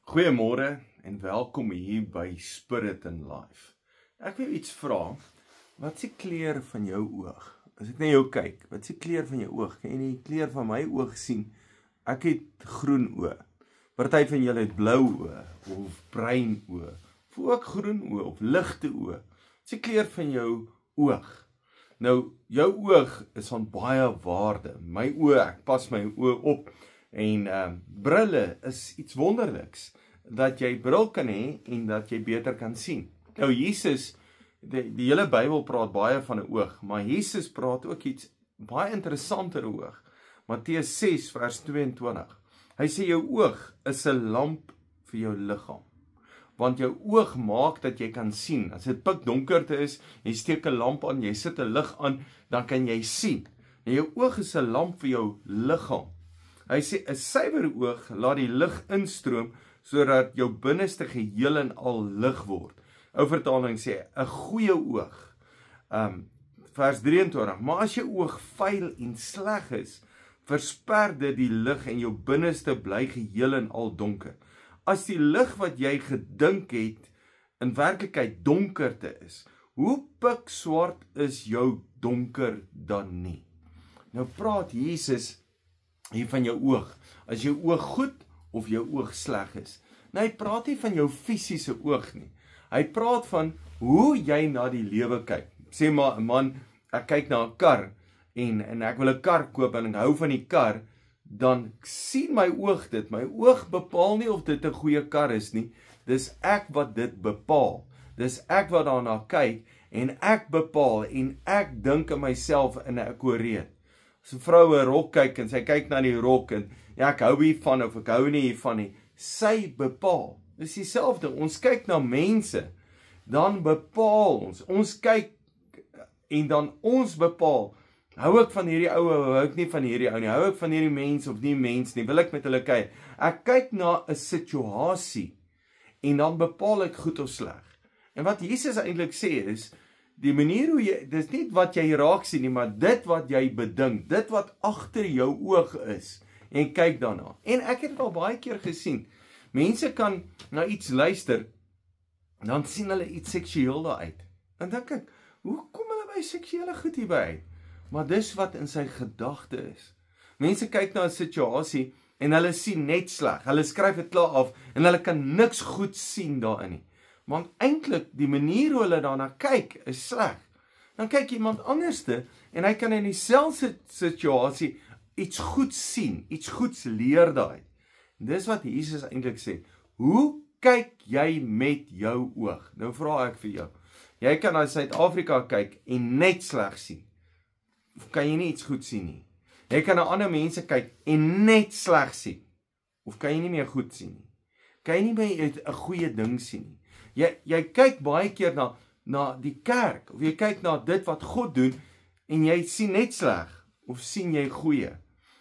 Goeiemôre en welkom hier by Spirit in Life. Ek wil iets vra. Wat is die kleur van jou oog? As ek na jou kyk, wat is die kleur van jou oog? Kan jy die kleur van my oog sien? Ek het groen oë. Party van julle het blou oë of bruin oë, of ook groen oë of ligte oë. Wat is die kleur van jou oog? Nou, jou oog is van baie waarde. My oë, ek pas my oë op. En brille is iets wonderliks, dat jy bril kan hê en dat jy beter kan sien. Nou Jesus, die hele Bybel praat baie van 'n oog, maar Jesus praat ook iets baie interessanter oor oog. Matteus 6 vers 22. Hy sê jou oog is 'n lamp vir jou liggaam. Want jou oog maak dat jy kan sien. As dit pikdonkerte is, jy steek 'n lamp aan, jy sit 'n lig aan, dan kan jy sien. En jou oog is 'n lamp vir jou liggaam. Hy sê 'n suiwer oog laat die lig instroom sodat jou binneste geheel en al lig word. Ou vertaling sê 'n goeie oog. Vers 23. Maar as jou oog vuil en sleg is, versper dit die lig en jou binneste bly geheel en al donker. As die lig wat jy gedink het in werklikheid donkerte is, hoe pikswart is jou donker dan nie? Nou praat Jesus hier van jou oog. As jou oog goed of jou oog sleg is. Nou hy praat nie van jou fisiese oog nie. Hy praat van hoe jy na die lewe kyk. Sê maar 'n man, ek kyk na 'n kar en ek wil 'n kar koop en ek hou van die kar, dan sien my oog dit. My oog bepaal nie of dit 'n goeie kar is nie. Dis ek wat dit bepaal. Dis ek wat daarna kyk en ek bepaal en ek dink in myself in 'n koreet. As 'n vrou 'n rok kyk en sy kyk na die rok en ja, ek hou hiervan of ek hou nie hiervan nie, sy bepaal. Dis dieselfde, ons kyk na mense, dan bepaal ons. Ons kyk en dan ons bepaal. Hou ek van hierdie ou, hou ek nie van hierdie ou nie. Hou ek van hierdie mens of nie mens nie, wil ek met hulle kyk. Ek kyk na 'n situasie en dan bepaal ek goed of sleg. En wat Jesus eintlik sê is, die manier hoe jy, dis nie wat jy raak sien nie, maar dit wat jy bedink, dit wat agter jou oog is, en kyk daarna. En ek het al baie keer gesien, mense kan na iets luister, dan sien hulle iets seksueel daaruit. En dink ek, hoe kom hulle by seksuele goed hierby uit? Maar dis wat in sy gedagte is. Mense kyk na 'n situasie, en hulle sien net sleg, hulle skryf dit klaar af, en hulle kan niks goed sien daarin nie. Want eintlik die manier hoe hulle daarna kyk is sleg. Dan kyk iemand anderste en hy kan in dieselfde situasie iets goed sien, iets goeds leer daai. Dis wat Jesus eintlik sê. Hoe kyk jy met jou oog? Nou vra ek vir jou. Jy kan na Suid-Afrika kyk en net sleg sien. Of kan jy nie iets goed sien nie? Jy kan na ander mense kyk en net sleg sien. Of kan jy nie meer goed sien nie? Kan jy nie meer 'n goeie ding sien nie? Jy kyk baie keer na die kerk, of jy kyk na dit wat God doen, en jy sien net sleg, of sien jy goeie?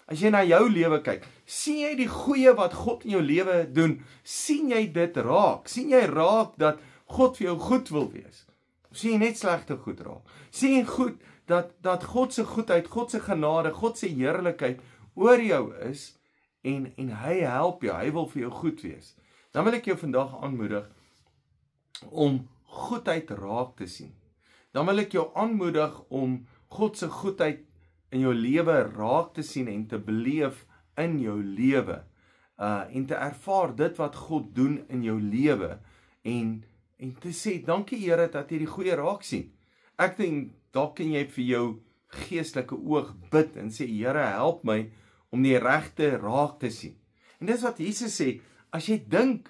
As jy na jou lewe kyk, sien jy die goeie wat God in jou lewe doen, sien jy dit raak? Sien jy raak dat God vir jou goed wil wees? Of sien jy net slegte goed raak? Sien jy goed dat God se goedheid, God se genade, God se heerlikheid oor jou is, en hy help jou, hy wil vir jou goed wees? Dan wil ek jou vandag aanmoedig om goedheid raak te sien. Dan wil ek jou aanmoedig om God se goedheid in jou lewe raak te sien en te beleef in jou lewe. En te ervaar dit wat God doen in jou lewe. En te sê, dankie Here dat jy die goeie raak sien. Ek dink, dalk kan jy vir jou geestelike oog bid en sê, Here help my om die regte raak te sien. En dis wat Jesus sê, as jy dink,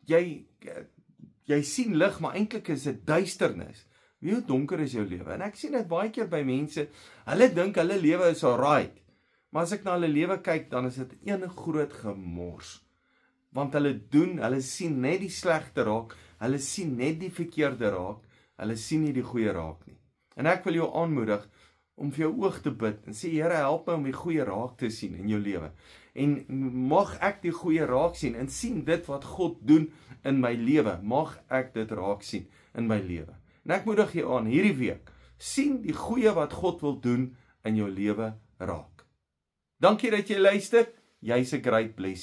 jy sien lig, maar eintlik is dit duisternis. Hoe donker is jou lewe? En ek sien dit baie keer by mense, hulle dink hulle lewe is alright, maar as ek na hulle lewe kyk, dan is dit een groot gemors. Want hulle sien net die slegte raak, hulle sien net die verkeerde raak, hulle sien nie die goeie raak nie. En ek wil jou aanmoedig om vir jou oog te bid en sê, Here help my om die goeie raak te sien in jou lewe. En mag ek die goeie raak sien en sien dit wat God doen in my lewe. Mag ek dit raak sien in my lewe. En ek moedig jou aan hierdie week, sien die goeie wat God wil doen in jou lewe raak. Dankie dat jy luister. Jy's 'n great blessing.